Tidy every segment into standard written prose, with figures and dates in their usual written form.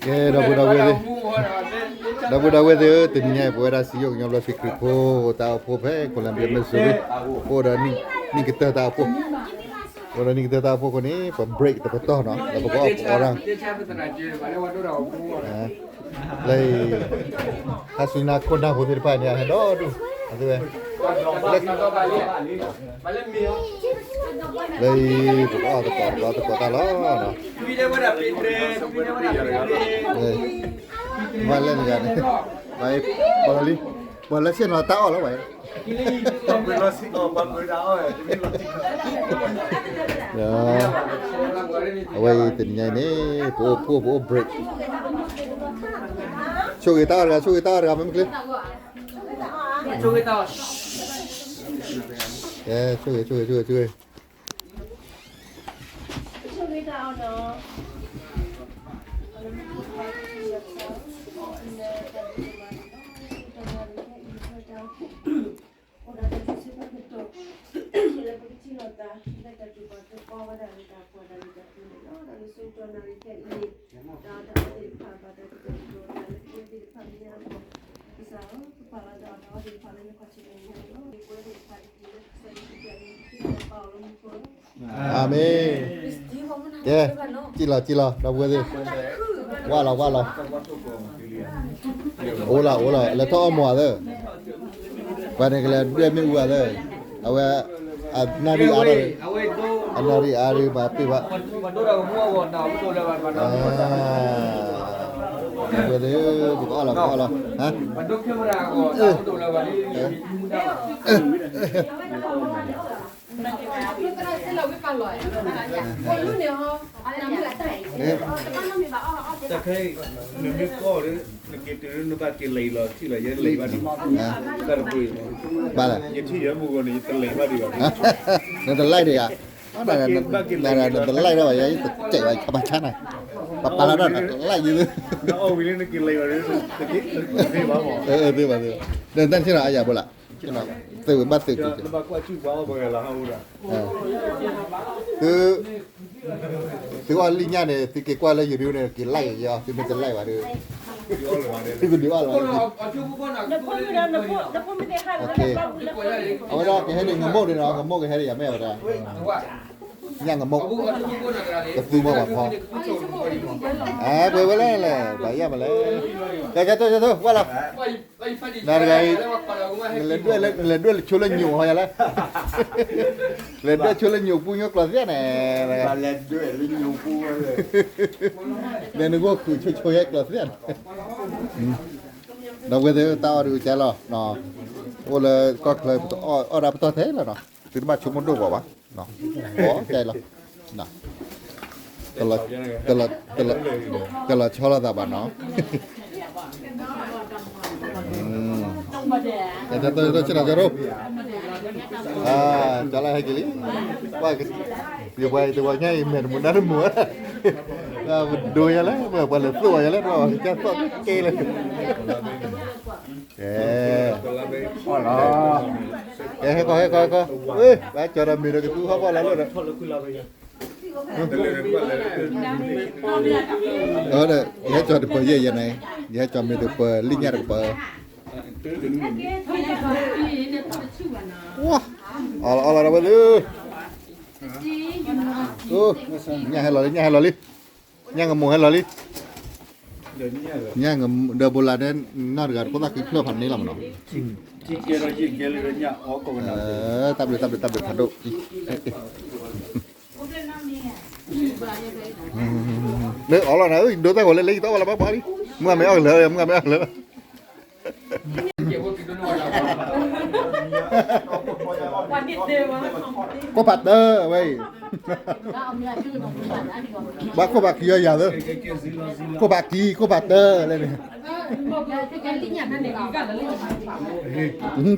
Que da puede tenía poder así yo lo sé que ta po pe Colombia me sube ora ni que ta po ora ni que ta po con ni pa break ta to no la po orang lai hasuna kona po dir pa ni do du atu lai po ta lo no mà lên gần vậy bà lấy xe nó tao lắm vậy vậy tình nhảy này bộ break show guitar ra mấy clip show guitar yeah show Amin. Yeah, chila, dah buat dia. Wala. Ola, le to mo ada. Pada kalau dia minggu ada. Awak nari ari bapi pak. Bây giờ có là hả?แต่เคยนึกก็หรือนึกเกิดนึกว่ากินเลยหรอที่เลยยังเลยว่าดีก็ระบุบ้าเลยยังที่ยังบุกนี่ตะเลยว่าดีกว่านั่นตะไล่ดิอ่ะนั่นตะไล่ได้ป่ะยัยเจ๋งไปธรรมชาติไหนปะแล้วนั่นไล่ยืนแล้วเอาวิลนี่กินเลยว่าตะกี้ที่ว่าหมอตื้อเดินตั้งที่ไหนอย่าบ่ละที่ไหนตื้อบ้านตื้อแล้วบ้านก็ชื่อว่าบ่ไงล่ะฮะอูล่ะคือว่าลิงเนี่ยที่เกี่ยวกับอะไรอยู่ดูเนี่ยกี่ไล่ยอที่มันจะไล่ว่าดูที่คุณดูว่าอะไรโอเคเอาไว้รอแกให้เด็กงมกเลยเนาะงมกแกให้เด็กอย่าแม่ก็ได้ย่างงมกก็ซื้อมาแบบพอเปิดไว้แล้วแหละไปย่ามาเลยจะว่าเรานั่นไงเล่นด้วยชวนเล่นอยู่หอยอะไรเล่นด้วยชวนเล่นอยู่ปุ้ยกลอดเสียเนี่ยเล่นด้วยเล่นอยู่ปุ้ยเลยเล่นนึกว่าคือช่วยให้กลอดเสียเราไปเจอตาดูใจหรอเนาะโอ้เลยก็เคยรับตัวเทแล้วเนาะถึงมาชุมนุมดูบอกว่าเนาะโอ้ใจหรอเนาะก็ละชอบละตาบ้านเนาะจะจะรู้จะอะไรให้กินว่าเดี๋ยวไปตัวง่ายเหมือนมุนนั้นมัวดูอย่างไรเมื่อวันละตัวอย่างไรเราจะสดเกเลยให้ก็เฮ้ยไปจอดมีอะไรกันตู้เขาบอกแล้วเลยเนี่ยจอดเปิดเยอะยังไงเนี่ยจอดมีตัวเปิดลิงยาเปิดว้าเอาละไปเลยเนี่ยให้เราลิเนี่ยกับหมูให้เราลิเนี่ยกับเดอโบราณเนี่ยน่ารักก็ต้องคิดเพื่อพันนี้ละมั้งเนาะที่เกลือเนี่ยอ๋อก็มันตับเลยพันดุเนี่ยอ๋อแล้วนะดูแต่หัวเล็กๆตัวอะไรบ้างดิมึงไม่เอาเลยก็ปัดเด้อเว้ยบ้าก็ปัดกี่อย่างเลยก็ปัดกี่ก็ปัดเด้ออะไรเนี่ย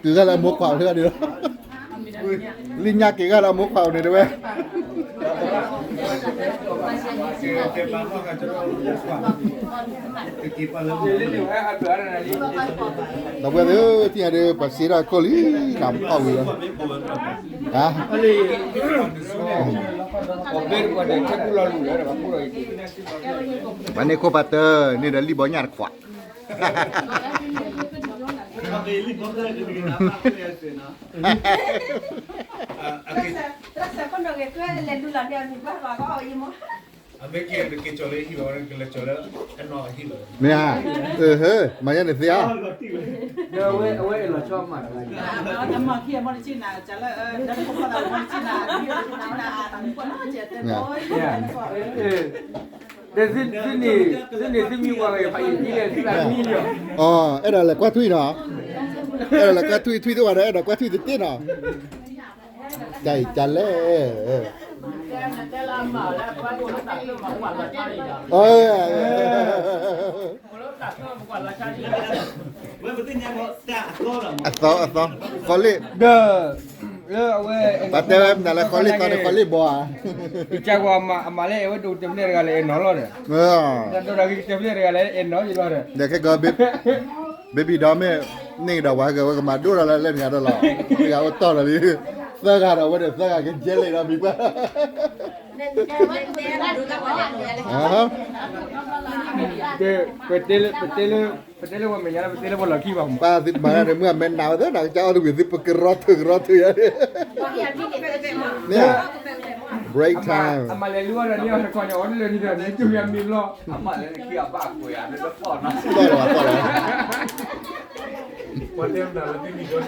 คือก็เรามุกเผาเท่าเดียวลิ้นยากี่ก็เรามุกเผาเนี่ยด้วยเราไปดูที่ada pasir koli nampak gitu. Hah? Open gua ada cek pulau lu ada apa pulau itu. Mana ko pater ni dah li banyak kuat. Terasa kon dong itu lendu landia ni bah kau ini mau. Abe ke chole hi orang ke chole eno hi lo. เนี่ยเฮ้ยมาเนี่ยเสีย เดี๋ยวเอาไว้เราชอบมาก ทำมาเคี่ยมอนิชินาจะเลยแล้วก็มาเรามอนิชินาที่มอนิชินาตามคนเจ็ดเลยโอ้ย แต่ซึ่งมีว่าไปที่เลยที่แบบนี้เดียว อ๋อไอ้ดอกแหละกว่าทุยเนาะไอ้ดอกแหละกว่าทุยตัวอะไรไอ้ดอกกว่าทุยติดเนาะใจจันเลยเออ อัสซอคอลลี่ เด้อเอาไว้ ปาเตอร์นั่นแหละคอลลี่ตอนนี้คอลลี่บัว จากว่ามาเลยว่าดูเต็มเลยกันเลยน้องเลย เออ แต่ตัวเราเต็มเลยกันเลยน้องอยู่เลย เดี๋ยวแค่ก็เบบี้ดอมเนี่ยนี่ดอกว่าก็มาดูเราเล่นกันตลอดนี่ก็ต่อเลยเสื้อกันเอาไว้เดี๋ยวเสื้อกันกินเจลเลยนะมีป่ะเดี๋ยวเปิดเตลว่าไม่ยากเปิดเตลว่าเราขี้บ้า ป้าสิมาเนี่ยเมื่อแม่นดาวเด้อหนังเจ้าดูสิปกรอถึงเนี่ย break time มาเลยรู้ว่าเราเนี่ยก่อนจะอ่อนเลยทีเดียวเนี่ยจุ่มยามีล้อ มาเลยเกี่ยวบ้ากูอ่ะนี่ก็พอนะ ต่อเลย วันเดียวนะแล้วที่มีคน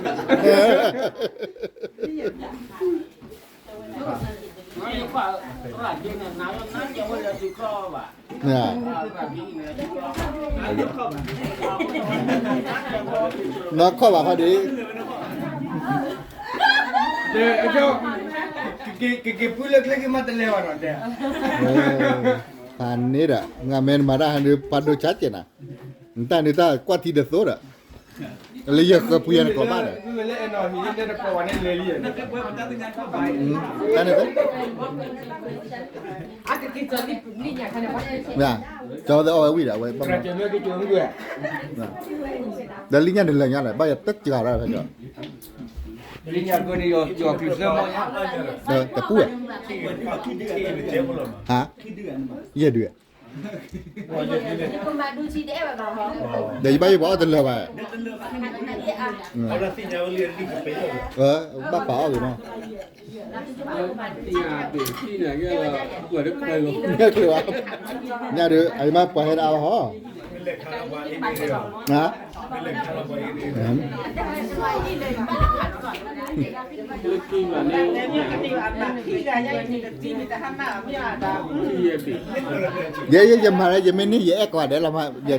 นี่กว่าตลาดเย็นเนี่ยน้ำจะว่าจะซื้อข้าวอ่ะ เนี่ยนักข้อว่าพอดี เดี๋ยวไอ้เจ้ากี่พูดเล็กๆมาตะเลวหน่อยเดี๋ยว ผ่านนี้อ่ะงานเมนมาได้หรือปัดดูชัดเจนอ่ะนี่ตากว่าที่เดือดสุดอ่ะเลยอยากพูดยันกบ้านอ่ะ คือเล่นหน่อยมีเล่นแต่ก่อนเนี่ยเลยเนี่ย นั่นเอง Ah, que jadi linya kan apa? เนี่ยจอจะเอาไว้วิ่งอ่ะไว้บ้าง กระเจี๊ยบก็จุ่มด้วย เดี๋ยวลิงยันเดินเลยยันเลยบ้าจะตึกจีการอะไรกัน ลิงยาก็นี่จ่อคริสต์มาส แต่พูดอ่ะฮะเยี่ยด้วย Kau madu si dia apa bang? เดี๋ยวบ้าจะบอกจะเลือกไป เอาละสิเนี่ยเรียนที่ไปเลย บ้าเปล่าอยู่เนาะ ที่ไหนก็เปิดได้ใครหรอ เนี่ยคือว่าเนี่ยดูไอ้มาปล่อยให้เอาฮะ เป็นเล็กคาราบาเองเลย นะ เป็นเล็กคาราบาเองเลย ที่มาเนี่ย เนี่ยก็ตีว่าที่ใหญ่ใหญ่ที่ตีมีแต่ห้ามหน้าไม่อยากด่า ที่เยปี เย่มาแล้วยังไม่นี่เย่กว่าเดี๋ยวเรามาเย่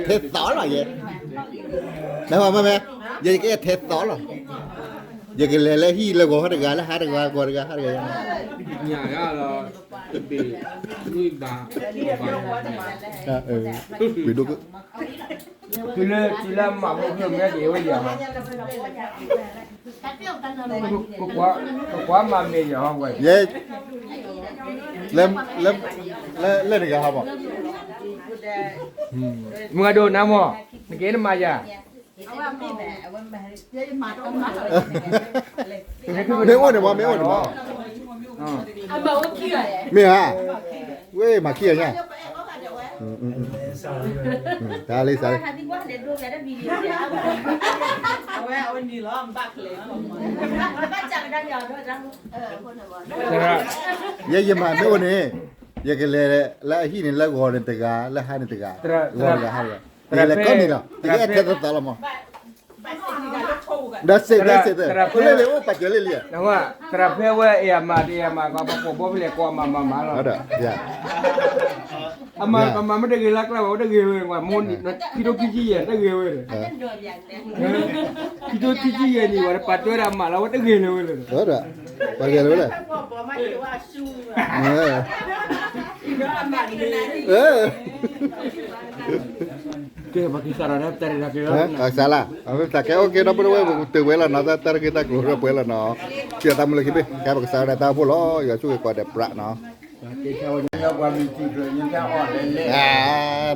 เทสสอนหรอเย่แล้วมาไหมเย่ก็เทสสอนหรอเย่ก็เลยฮีเลยก็หาได้กันแล้วหาได้กันก็ได้กันหาได้กัน nhà ra là bị nuôi bà bị đục chỉ là mà không thường nghe gì bây giờ quá mà mê giờ không vậy 예 lên được không ạ mưa đồ nam hả cái nó mà giờ mấy ôn được mà mấy ôn được mà mấy hả quê mà kia nha ta lấy sao Hati gua ada dua ada video dia. เอาไว้เอาไว้นี่ล้อมบักเลย Baca dan ya dua dan pun ye mà mấy ôn này ye cái là hi này là gọi đến tega là hai đến tega gọi là hai cái là con này đó cái thế thật là mà that's it lấy lấy bắt chơi lấy liền đúng không trà phê quê em mà có bố bố phải qua mà đó đó dạ mà mới được lắc là mới được ngoài môn nó khi đó cái gì vậy nó ghê rồi khi đó cái gì vậy thì gọi là bắt tôi làm mà nó đã ghê rồi đó đó bắt ghê rồi đấy บอกไม่ได้ว่าชูcái bagi saran dari lagi salah tak kayak oke dah boleh tu bela nak tar kita keluar bela nak kita tamu lagi be kayak bagi saran tahu pula ya cuy kau ada prak nak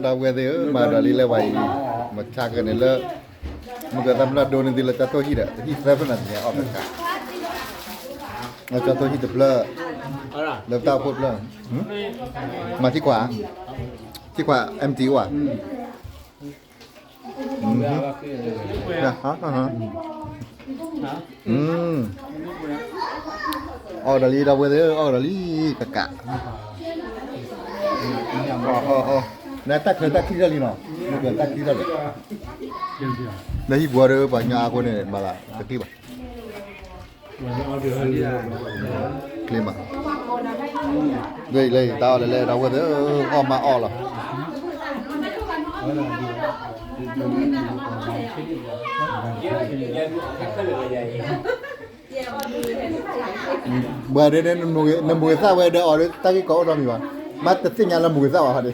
dah gue tu mah dah lila wai macam kan ni le muka tamu lah don nanti le jatuh hidup hi seven nanti ya orang เราจะตัวที่เบลอเริ่มเต้าพูดเบลอมาที่ขวาMT ว่ะนะฮะออดาลีดาวเดอร์ออดาลีกะกะnah tak kira ni no bukan tak kira le nahi buat banyak aku ni malah ketiba kelima lei tao le tao vừa oh mà oh là bữa đây nên mùi sao vậy đỡ ở ta cái có đâu mà mắt tự nhiên là mùi sao hả đi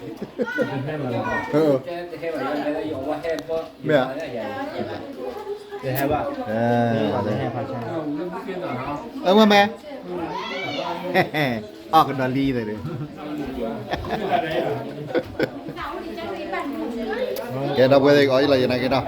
mẹ mà mẹ cái đoàn ly rồi đấy cái đâu quay đây gọi là gì này cái đâu